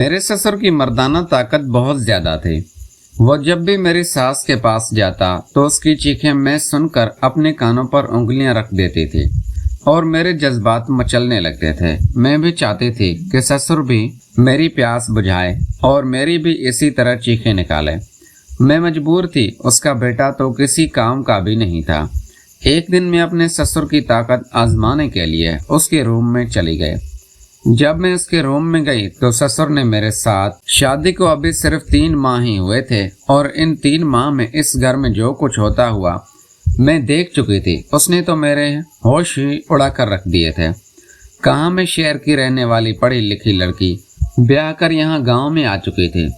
मेरे ससुर की मर्दाना ताकत बहुत ज्यादा थी। वो जब भी मेरी सास के पास जाता तो उसकी चीखें मैं सुनकर अपने कानों पर उंगलियां रख देती थी और मेरे जज्बात मचलने लगते थे। मैं भी चाहती थी कि ससुर भी मेरी प्यास बुझाए और मेरी भी इसी तरह चीखें निकाले। मैं मजबूर थी, उसका बेटा तो किसी काम का भी नहीं था। एक दिन मैं अपने ससुर की ताकत आजमाने के लिए उसके रूम में चली गई। जब मैं उसके रूम में गई तो ससुर ने मेरे साथ, शादी को अभी सिर्फ 3 माह ही हुए थे और इन 3 माह में इस घर में जो कुछ होता हुआ मैं देख चुकी थी, उसने तो मेरे होश ही उड़ा कर रख दिए थे। कहाँ मैं शहर की रहने वाली पढ़ी लिखी लड़की ब्याह कर यहाँ गांव में आ चुकी थी।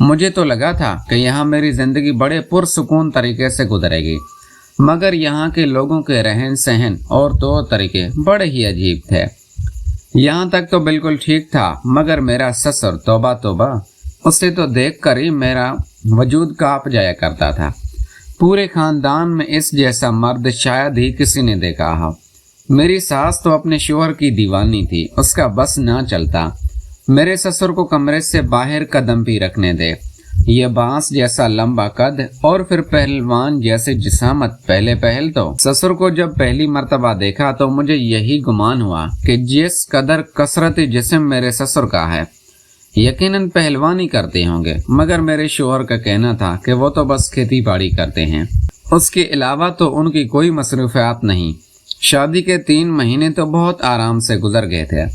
मुझे तो लगा था कि यहाँ मेरी जिंदगी बड़े पुरसुकून तरीके से गुजरेगी, मगर यहाँ के लोगों के रहन सहन और तौर तरीके बड़े ही अजीब थे। यहाँ तक तो बिल्कुल ठीक था, मगर मेरा ससुर, तौबा तौबा, उसे तो देखकर ही मेरा वजूद कांप जाया करता था। पूरे खानदान में इस जैसा मर्द शायद ही किसी ने देखा हो। मेरी सास तो अपने शोहर की दीवानी थी, उसका बस ना चलता मेरे ससुर को कमरे से बाहर कदम भी रखने दे। ये बांस जैसा लंबा कद और फिर पहलवान जैसे जिसामत। पहल तो ससुर को जब पहली मर्तबा देखा तो मुझे यही गुमान हुआ कि जिस कदर कसरती जिस्म मेरे ससुर का है, यकीनन पहलवानी करते होंगे। मगर मेरे शोहर का कहना था कि वो तो बस खेती बाड़ी करते हैं, उसके अलावा तो उनकी कोई मसरूफियात नहीं। शादी के 3 महीने तो बहुत आराम से गुजर गए थे,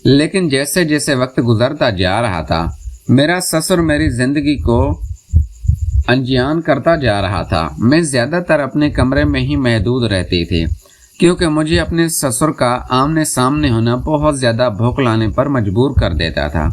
लेकिन जैसे जैसे वक्त गुजरता जा रहा था मेरा ससुर मेरी जिंदगी को अनजान करता जा रहा था। मैं ज्यादातर अपने कमरे में ही महदूद रहती थी, क्योंकि मुझे अपने ससुर का आमने सामने होना बहुत ज्यादा भूख लाने पर मजबूर कर देता था।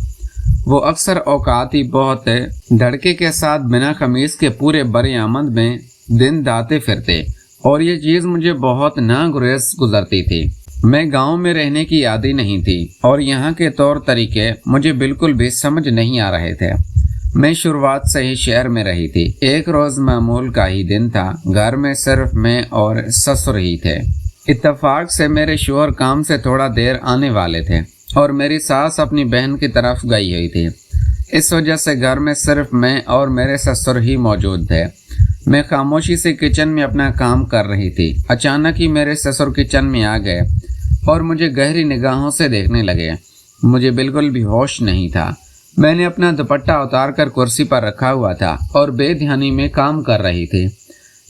वो अक्सर औकात ही बहुत धड़के के साथ बिना खमीज के पूरे बड़े आमद में दिन दाते फिरते और ये चीज मुझे बहुत नागुरेज गुजरती थी। मैं गांव में रहने की आदी नहीं थी और यहाँ के तौर तरीके मुझे बिल्कुल भी समझ नहीं आ रहे थे। मैं शुरुआत से ही शहर में रही थी। एक रोज मामूल का ही दिन था, घर में सिर्फ मैं और ससुर ही थे। इत्तेफाक से मेरे शोहर काम से थोड़ा देर आने वाले थे और मेरी सास अपनी बहन की तरफ गई हुई थी। इस वजह से घर में सिर्फ मैं और मेरे ससुर ही मौजूद थे। मैं खामोशी से किचन में अपना काम कर रही थी। अचानक ही मेरे ससुर किचन में आ गए और मुझे गहरी निगाहों से देखने लगे। मुझे बिल्कुल भी होश नहीं था। मैंने अपना दुपट्टा उतार कर कुर्सी पर रखा हुआ था और बेध्यानी में काम कर रही थी,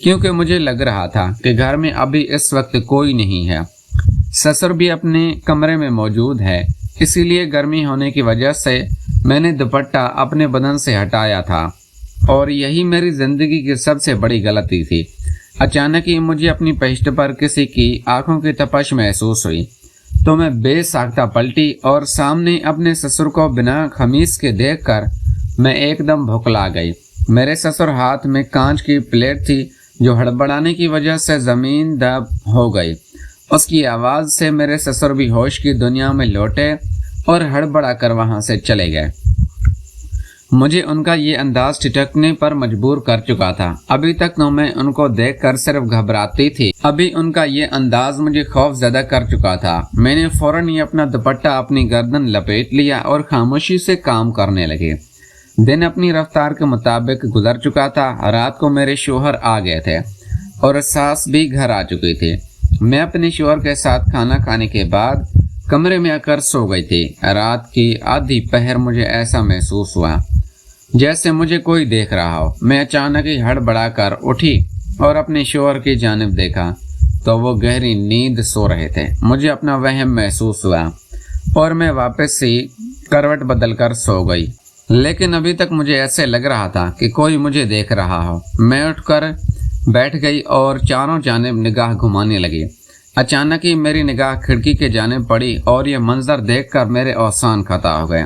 क्योंकि मुझे लग रहा था कि घर में अभी इस वक्त कोई नहीं है। ससुर भी अपने कमरे में मौजूद है, इसीलिए गर्मी होने की वजह से मैंने दुपट्टा अपने बदन से हटाया था और यही मेरी जिंदगी की सबसे बड़ी गलती थी। अचानक ही मुझे अपनी पृष्ठ पर किसी की आंखों की तपश महसूस हुई तो मैं बेसाख्ता पलटी और सामने अपने ससुर को बिना खमीज के देखकर मैं एकदम भुखला गई। मेरे ससुर हाथ में कांच की प्लेट थी जो हड़बड़ाने की वजह से जमीन दब हो गई। उसकी आवाज से मेरे ससुर भी होश की दुनिया में लौटे और हड़बड़ा कर वहां से चले गए। मुझे उनका ये अंदाज ठिठकने पर मजबूर कर चुका था। अभी तक तो मैं उनको देखकर सिर्फ घबराती थी, अभी उनका ये अंदाज मुझे खौफ ज़्यादा कर चुका था। मैंने फौरन ही अपना दुपट्टा अपनी गर्दन लपेट लिया और खामोशी से काम करने लगे। दिन अपनी रफ्तार के मुताबिक गुजर चुका था। रात को मेरे शोहर आ गए थे और सास भी घर आ चुकी थी। मैं अपने शोहर के साथ खाना खाने के बाद कमरे में आकर सो गई थी। रात की आधी पहर मुझे ऐसा महसूस हुआ जैसे मुझे कोई देख रहा हो। मैं अचानक ही हड़बड़ा कर उठी और अपने शोहर की जानिब देखा तो वो गहरी नींद सो रहे थे। मुझे अपना वहम महसूस हुआ और मैं वापस से करवट बदल कर सो गई, लेकिन अभी तक मुझे ऐसे लग रहा था कि कोई मुझे देख रहा हो। मैं उठकर बैठ गई और चारों जानिब निगाह घुमाने लगी। अचानक ही मेरी निगाह खिड़की के जानिब पड़ी और यह मंजर देखकर मेरे औसान खता हो गए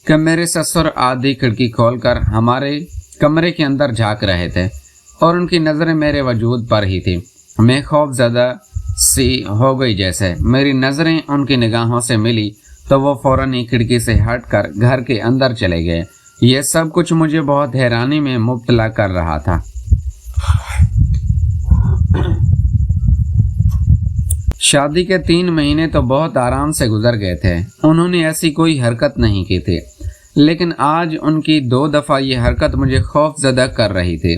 कि मेरे ससुर आधी खिड़की खोलकर हमारे कमरे के अंदर झांक रहे थे और उनकी नज़रें मेरे वजूद पर ही थी। मैं खौफज़दा सी हो गई। जैसे मेरी नज़रें उनकी निगाहों से मिली तो वो फौरन ही खिड़की से हटकर घर के अंदर चले गए। यह सब कुछ मुझे बहुत हैरानी में मुब्तला कर रहा था। शादी के 3 महीने तो बहुत आराम से गुजर गए थे। उन्होंने ऐसी कोई हरकत नहीं की थी لیکن آج ان کی 2 دفعہ یہ حرکت مجھے خوف زدہ کر رہی تھی۔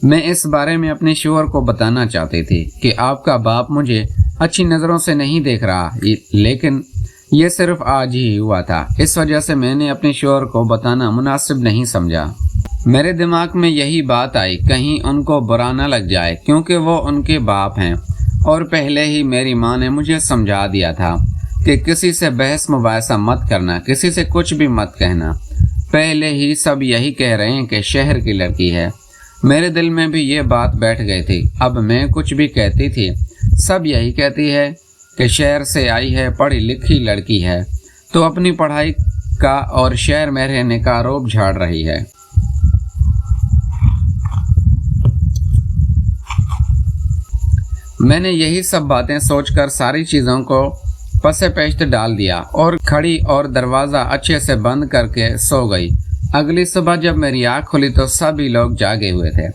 میں اس بارے میں اپنے شوہر کو بتانا چاہتی تھی کہ آپ کا باپ مجھے اچھی نظروں سے نہیں دیکھ رہا، لیکن یہ صرف آج ہی ہوا تھا۔ اس وجہ سے میں نے اپنے شوہر کو بتانا مناسب نہیں سمجھا۔ میرے دماغ میں یہی بات آئی، کہیں ان کو برا نہ لگ جائے، کیونکہ وہ ان کے باپ ہیں، اور پہلے ہی میری ماں نے مجھے سمجھا دیا تھا کہ کسی سے بحث مباحثہ مت کرنا، کسی سے کچھ بھی مت کہنا۔ پہلے ہی سب یہی کہہ رہے ہیں کہ شہر کی لڑکی ہے۔ میرے دل میں بھی یہ بات بیٹھ گئی تھی۔ اب میں کچھ بھی کہتی تھی، سب یہی کہتی ہے کہ شہر سے آئی ہے، پڑھی لکھی لڑکی ہے، تو اپنی پڑھائی کا اور شہر میں رہنے کا روب جھاڑ رہی ہے۔ میں نے یہی سب باتیں سوچ کر ساری چیزوں کو پس پیشت ڈال دیا اور کھڑی اور دروازہ اچھے سے بند کر کے سو گئی۔ اگلی صبح جب میری آنکھ کھلی تو سبھی لوگ جاگے ہوئے تھے۔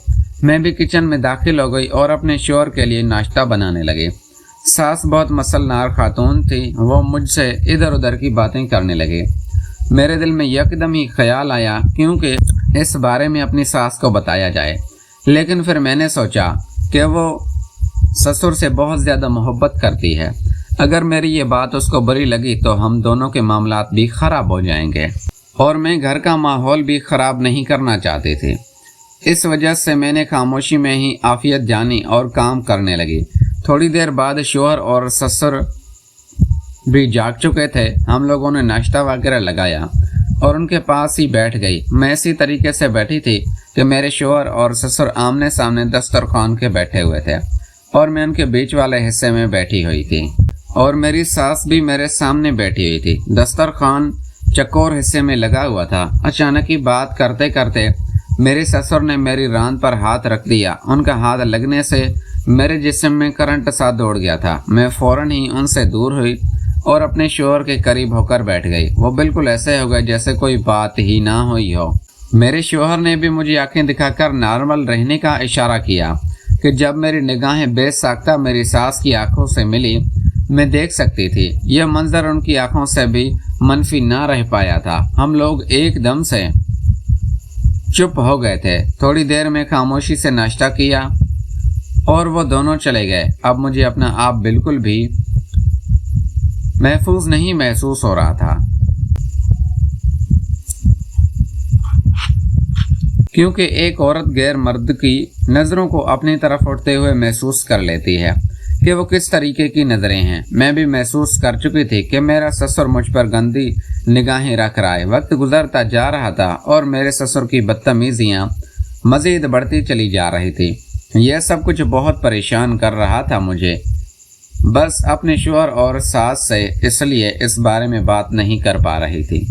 میں بھی کچن میں داخل ہو گئی اور اپنے شوہر کے لیے ناشتہ بنانے لگی۔ ساس بہت مسلنار خاتون تھی، وہ مجھ سے ادھر ادھر کی باتیں کرنے لگی۔ میرے دل میں یکدم ہی خیال آیا کیونکہ اس بارے میں اپنی ساس کو بتایا جائے، لیکن پھر میں نے سوچا کہ وہ سسر سے بہت زیادہ محبت کرتی ہے، اگر میری یہ بات اس کو بری لگی تو ہم دونوں کے معاملات بھی خراب ہو جائیں گے، اور میں گھر کا ماحول بھی خراب نہیں کرنا چاہتی تھی۔ اس وجہ سے میں نے خاموشی میں ہی عافیت جانی اور کام کرنے لگی۔ تھوڑی دیر بعد شوہر اور سسر بھی جاگ چکے تھے۔ ہم لوگوں نے ناشتہ وغیرہ لگایا اور ان کے پاس ہی بیٹھ گئی۔ میں اسی طریقے سے بیٹھی تھی کہ میرے شوہر اور سسر آمنے سامنے دسترخوان کے بیٹھے ہوئے تھے، اور میں ان کے بیچ والے حصے میں بیٹھی ہوئی تھی، اور میری ساس بھی میرے سامنے بیٹھی ہوئی تھی۔ دسترخوان چکور حصے میں لگا ہوا تھا۔ اچانک ہی بات کرتے کرتے میرے سسر نے میری راند پر ہاتھ رکھ دیا۔ ان کا ہاتھ لگنے سے میرے جسم میں کرنٹ سا دوڑ گیا تھا۔ میں فوراً ہی ان سے دور ہوئی اور اپنے شوہر کے قریب ہو کر بیٹھ گئی۔ وہ بالکل ایسے ہو گئے جیسے کوئی بات ہی نہ ہوئی ہو۔ میرے شوہر نے بھی مجھے آنکھیں دکھا کر نارمل رہنے کا اشارہ کیا کہ جب میری نگاہیں بے ساختہ میری ساس کی آنکھوں سے ملی، میں دیکھ سکتی تھی یہ منظر ان کی آنکھوں سے بھی منفی نہ رہ پایا تھا۔ ہم لوگ ایک دم سے چپ ہو گئے تھے۔ تھوڑی دیر میں خاموشی سے ناشتہ کیا اور وہ دونوں چلے گئے۔ اب مجھے اپنا آپ بالکل بھی محفوظ نہیں محسوس ہو رہا تھا، کیونکہ ایک عورت غیر مرد کی نظروں کو اپنی طرف اٹھتے ہوئے محسوس کر لیتی ہے کہ وہ کس طریقے کی نظریں ہیں۔ میں بھی محسوس کر چکی تھی کہ میرا سسر مجھ پر گندی نگاہیں رکھ رہا ہے۔ وقت گزرتا جا رہا تھا اور میرے سسر کی بدتمیزیاں مزید بڑھتی چلی جا رہی تھی۔ یہ سب کچھ بہت پریشان کر رہا تھا مجھے۔ بس اپنے شوہر اور ساس سے اس لیے اس بارے میں بات نہیں کر پا رہی تھی۔